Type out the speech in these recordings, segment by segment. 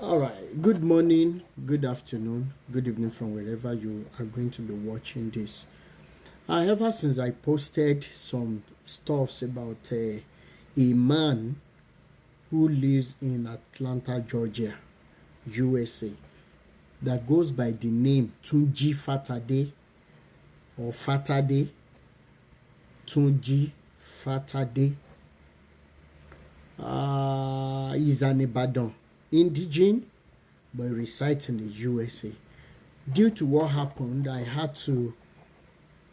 All right. Good morning, good afternoon, good evening from wherever you are going to be watching this. Ever since I posted some stuffs about a man who lives in Atlanta, Georgia, USA, that goes by the name Tunji Fatade or Fatade, Tunji Fatade. He's an Ibadan indigene, but resides in the USA. Due to what happened, I had to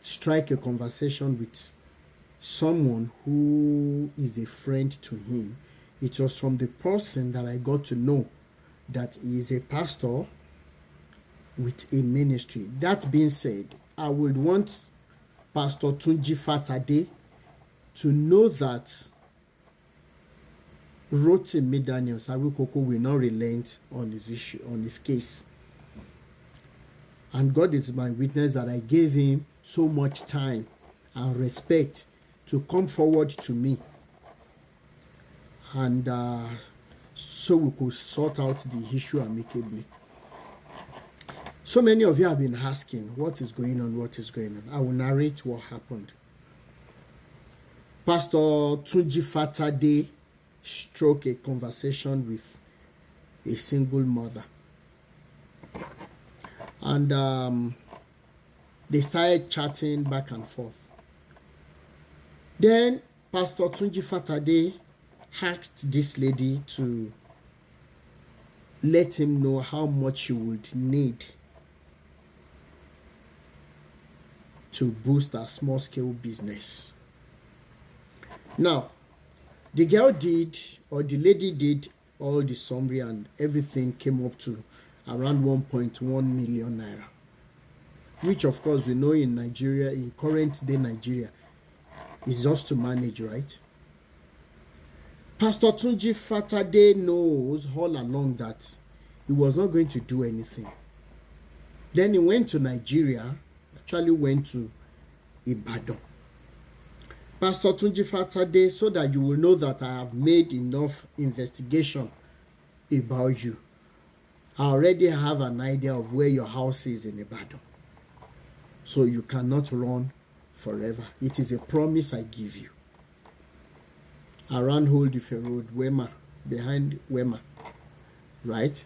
strike a conversation with someone who is a friend to him. It was from the person that I got to know that he is a pastor with a ministry. That being said, I would want Pastor Tunji Fatade to know that Rotimi Daniels Arukoko will not relent on his issue, on his case. And God is my witness that I gave him so much time and respect to come forward to me. And so we could sort out the issue amicably. So many of you have been asking, what is going on, what is going on? I will narrate what happened. Pastor Tunji Fatade struck a conversation with a single mother. And they started chatting back and forth. Then Pastor Tunji Fatade asked this lady to let him know how much she would need to boost her small-scale business. Now, the girl did, or the lady did, all the summary and everything came up to around 1.1 million naira. Which, of course, we know in Nigeria, in current day Nigeria, is just to manage, right? Pastor Tunji Fatade knows all along that he was not going to do anything. Then he went to Nigeria, actually went to Ibadan. Pastor Tunji Fatade, so that you will know that I have made enough investigation about you. I already have an idea of where your house is in Ibadan. So you cannot run forever. It is a promise I give you. Around Old Ife Road, Wema, behind Wema, right?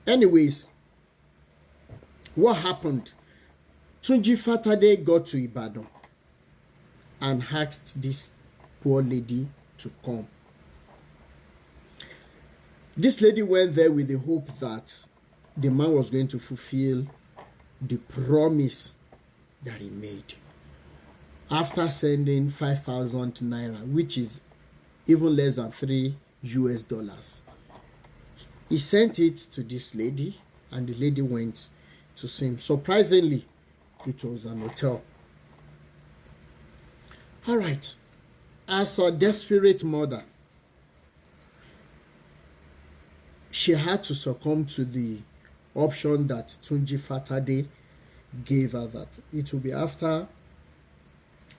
Anyways, what happened? Tunji Fatade got to Ibadan and asked this poor lady to come. This lady went there with the hope that the man was going to fulfill the promise that he made. After sending 5,000 naira, which is even less than $3, he sent it to this lady, and the lady went to see him. Surprisingly, it was an hotel. All right. As a desperate mother, she had to succumb to the option that Tunji Fatade gave her, that it will be after,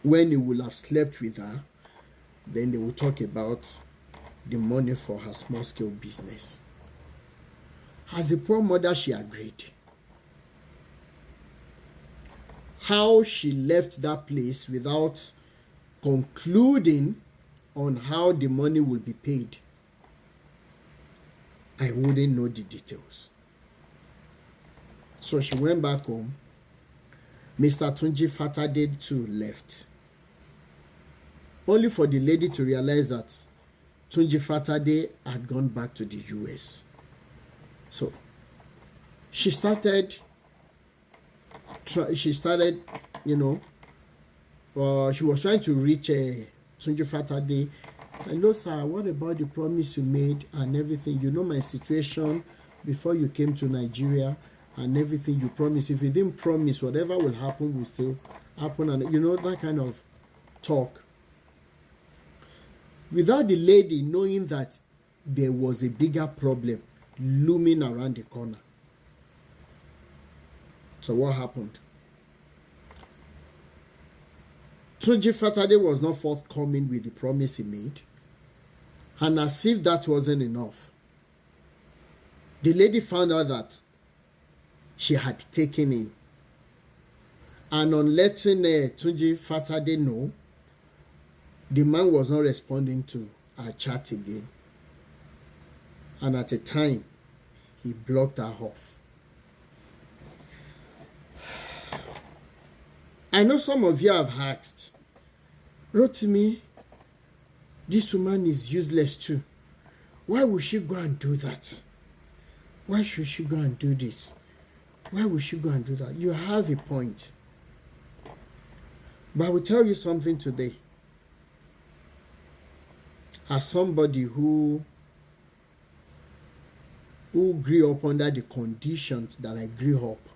when he will have slept with her, then they will talk about the money for her small-scale business. As a poor mother, she agreed. How she left that place without concluding on how the money will be paid, I wouldn't know the details. So she went back home. Mr. Tunji Fatade too left. Only for the lady to realize that Tunji Fatade had gone back to the US. So she started, she was trying to reach Tunji Fatade. Hello, sir, what about the promise you made and everything? You know my situation before you came to Nigeria and everything you promised. If you didn't promise, whatever will happen will still happen. And that kind of talk. Without the lady knowing that there was a bigger problem looming around the corner. So what happened? Tunji Fatade was not forthcoming with the promise he made. And as if that wasn't enough, The lady found out that she had taken in. And on letting Tunji Fatade know, the man was not responding to her chat again. And at a time, he blocked her off. I know some of you have asked, Rotimi, this woman is useless too. Why would she go and do that? Why should she go and do this? Why would she go and do that? You have a point. But I will tell you something today. As somebody who grew up under the conditions that I grew up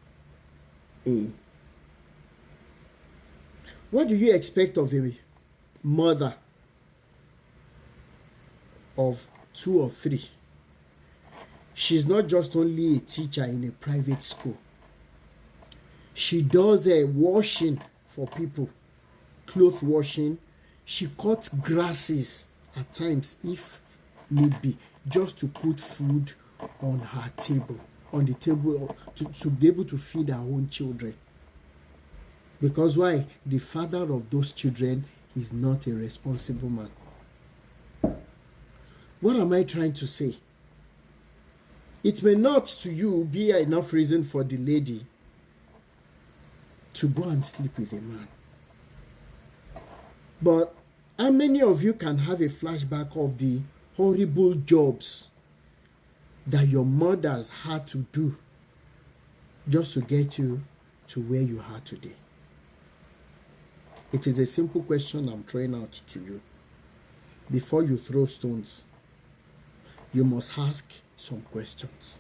in, what do you expect of a mother of 2 or 3? She's not just only a teacher in a private school. She does washing for people, clothes washing. She cuts grasses at times, if need be, just to put food on her table, on the table, to be able to feed her own children. Because why? The father of those children is not a responsible man. What am I trying to say? It may not to you be enough reason for the lady to go and sleep with a man. But how many of you can have a flashback of the horrible jobs that your mothers had to do just to get you to where you are today? It is a simple question I'm throwing out to you. Before you throw stones, you must ask some questions.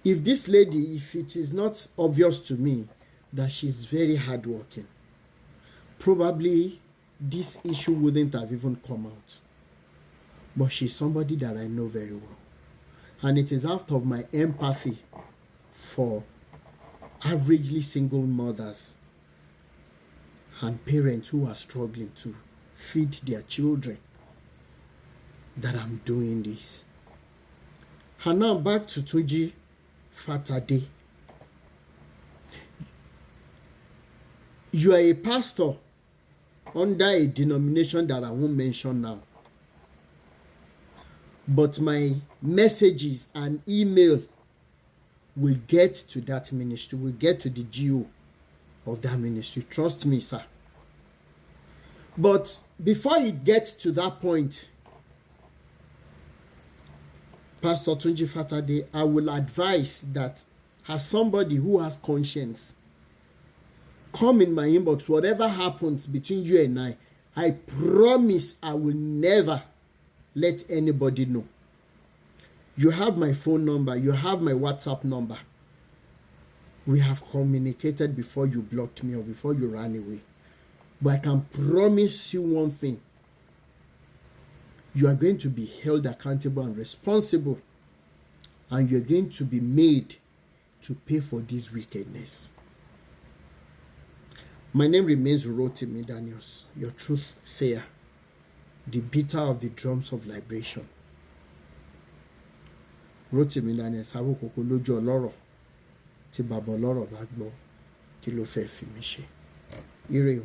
If this lady, if it is not obvious to me that she's very hardworking, probably this issue wouldn't have even come out. But she's somebody that I know very well. And it is out of my empathy for averagely single mothers and parents who are struggling to feed their children that I'm doing this. And now back to Tunji Fatade. You are a pastor under a denomination that I won't mention now. But my messages and email will get to that ministry, will get to the GO of that ministry. Trust me, sir. But before it gets to that point, Pastor Tunji Fatade, I will advise that as somebody who has conscience, come in my inbox. Whatever happens between you and I promise I will never let anybody know. You have my phone number. You have my WhatsApp number. We have communicated before you blocked me or before you ran away. But I can promise you one thing. You are going to be held accountable and responsible. And you're going to be made to pay for this wickedness. My name remains Rotimi Daniels, your truth sayer, the beater of the drums of liberation. Rotimi Daniels, awokoko lójú ọlọ́rọ̀ tí bàbá ọlọ́rọ̀ bá gbọ́ kí ló fẹ́ fi mí ṣe. Ire o.